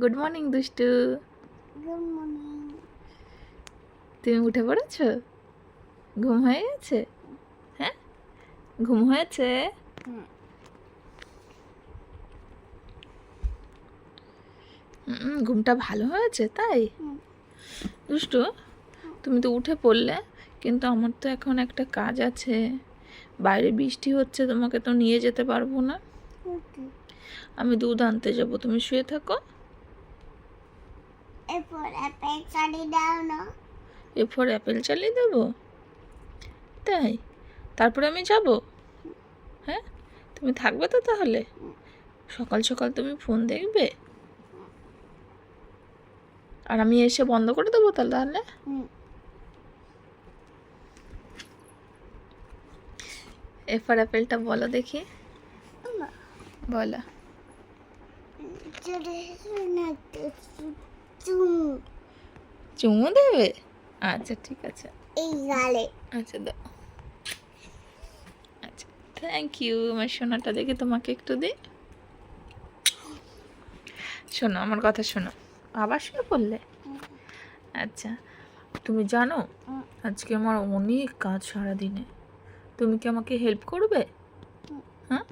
Good morning দুষ্টু। Good morning. তুমি উঠে পড়েছো? ঘুম হয়ে গেছে? হ্যাঁ, ঘুম হয়েছে? ঘুমটা ভালো হয়েছে তাই? দুষ্টু, তুমি তো উঠে পড়লে, কিন্তু আমার তো এখন একটা কাজ আছে। বাইরে বৃষ্টি হচ্ছে, তোমাকে তো নিয়ে যেতে পারবো না। আমি দুধ আনতে যাব, তুমি শুয়ে থাকো। এরপর অ্যাপেল চালিয়ে দাও না। এরপর অ্যাপেল চালিয়ে দেবো তাই? তারপরে আমি যাব? হ্যাঁ, তুমি থাকবে তো তাহলে? সকাল সকাল তুমি ফোন দেখবে আর আমি এসে বন্ধ করে দেবো তাহলে? এরপর অ্যাপেলটা বলো দেখি, বলো। চুমু দেবে? আচ্ছা ঠিক আছে। এই গালে। আচ্ছা দাও। আচ্ছা, থ্যাংক ইউ আমার সোনাটা। দেখি তোমাকে একটু দিই। শোনো, আমার কথা শোনো। আবার শুয়ে পড়লে? আচ্ছা, তুমি জানো আজকে আমার অনেক কাজ সারাদিনে। তুমি কি আমাকে হেল্প করবে? হ্যাঁ,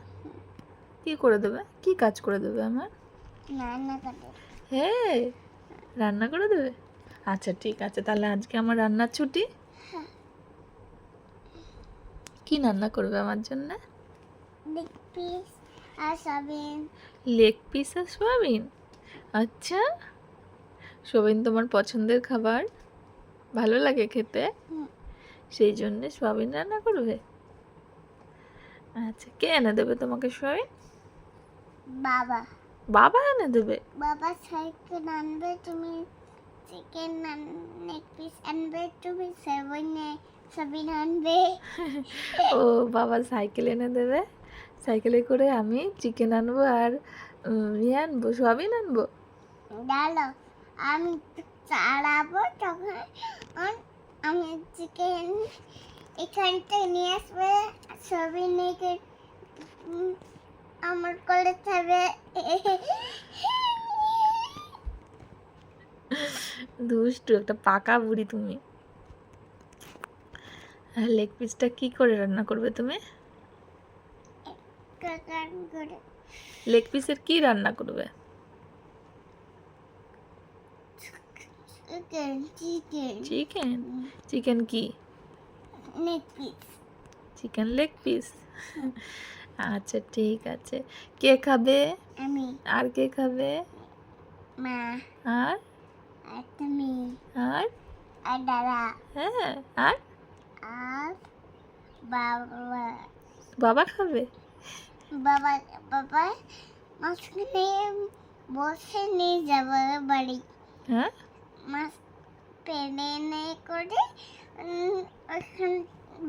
কি করে দেবে? কি কাজ করে দেবে আমার? রান্না করে। হ্যাঁ, রান্না করে দেবে? আচ্ছা ঠিক আছে, তাহলে আজকে আমার রান্নার ছুটি। কি রান্না করবে আমার জন্য? লেগ পিস আর সয়াবিন। লেগ পিস আর সোয়াবিন? আচ্ছা, সোয়াবিন তোমার পছন্দের খাবার, ভালো লাগে খেতে, সেই জন্যে সোয়াবিন রান্না করবে? আচ্ছা, কে এনে দেবে তোমাকে সোয়াবিন? বাবা। বাবা এনে দেবে? বাবা সাইকেল আনবে, তুমি চিকেন লেগ পিস আনবে, তুমি সয়াবিন আনবে। ও, বাবা সাইকেল এনে দেবে, সাইকেলে করে আমি চিকেন আনবো আর ইয়ে আনবো, সোয়াবিন আনবো। ডালো, আমি চালাবো তখন আমি চিকেন এখান থেকে নিয়ে আসবে, সয়াবিন নিয়ে আমার কোলে থাকবে। দুষ্টু একটা পাকা বুড়ি তুমি। আর লেগ পিসটা কি করে রান্না করবে তুমি? লেগ পিসের কি রান্না করবে? চিকেন? চিকেন কি? Leg piece. Chicken leg piece? আচ্ছা ঠিক আছে। কে খাবে? আমি। আর কে খাবে? মা। আর আর তুমি। আর আর দাদা। হ্যাঁ, আর আর বাবা। বাবা খাবে? বাবা বাবা মাঝখানে বসে নিয়ে যাবো বাড়ি। হ্যাঁ, মাছ প্লেনে করে ওখান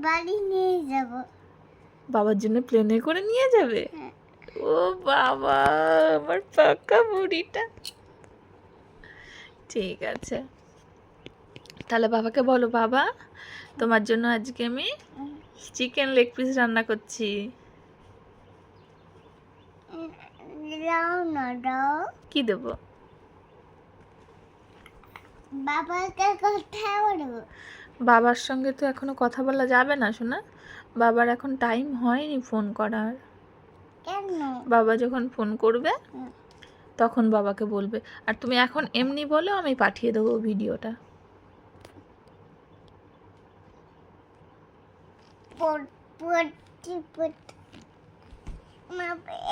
বাড়ি নিয়ে যাব। বাবার জন্য প্লেনে করে নিয়ে যাবে? ও বাবা, আমার পাকা বুড়িটা। ঠিক আছে, তাহলে বাবাকে বলো, বাবা তোমার জন্য আজকে আমি চিকেন লেগ পিস রান্না করছি। দাও না, দাও। কি দেবো? বাবাকে কথা বলবো। বাবার সঙ্গে তো এখনো কথা বলা যাবে না শোনা, বাবার এখন টাইম হয়নি ফোন করার। কেন? বাবা যখন ফোন করবে তখন বাবাকে বলবে। আর তুমি এখন এমনি বলো, আমি পাঠিয়ে দেবো ভিডিওটা।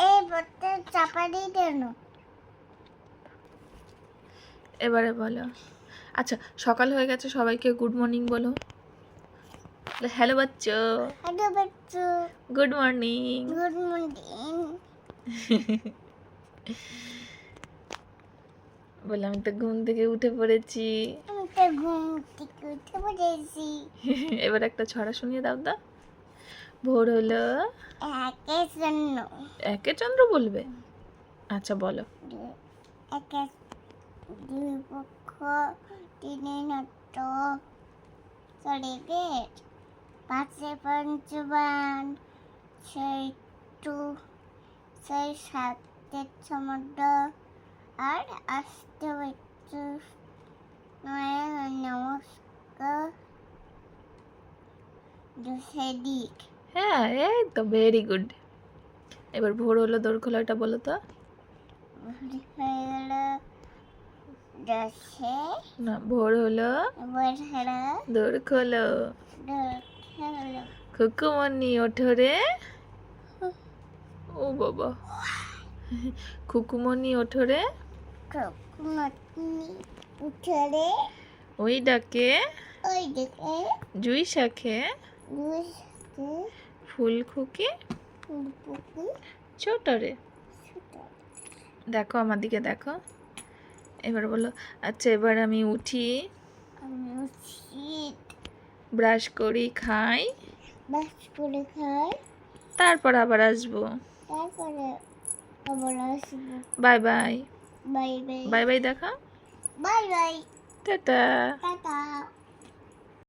এই বলতে চাপা দিয়ে দেন। এবারে বলো। আচ্ছা, সকাল হয়ে গেছে, সবাইকে গুড মর্নিং বলো। হ্যালো বাচ্চা, hello Bachchu, good morning. Good morning. বলে আমি তো ঘুম থেকে উঠে পড়েছি। আমি তো ঘুম থেকে উঠে পড়েছি। এবার একটা ছড়া শুনিয়ে দাও তো। ভোর হলো একের জন্য। একে চন্দ্র বলবে? আচ্ছা বলো। একে দুই পক্ষ তিনে নট চলে বেট, পাঁচে পঞ্চবান, সেই টু সেই সাতের সমুদ্র, আর আসতে হচ্ছে নমস্কার সেদিক হ্যাঁ এই তো ভেরি গুড। এবার ভোর হলো দোর খোলাটা বলো তো। হয়ে গেল দশে না, ভোর হলো এবার হলো দোর খোলো। হলো খুকুমনি ওঠো রে। ও বাবা, খুকুমনি ওঠো রে। কখনো উঠে ওই ডাকে ওই দিকে জুই শাখে দুষতে ফুল খুকি ফুলপুকি ছোট রে। দেখো আমার দিকে দেখো। এবার বলো, আচ্ছা এবার আমি উঠি, আমি উচিত ব্রাশ করি, খাই, বাস করে খাই তারপর আবার আসবো। তারপরে আবার আসবো bye bye. Bye bye bye bye দেখা। Bye bye tata.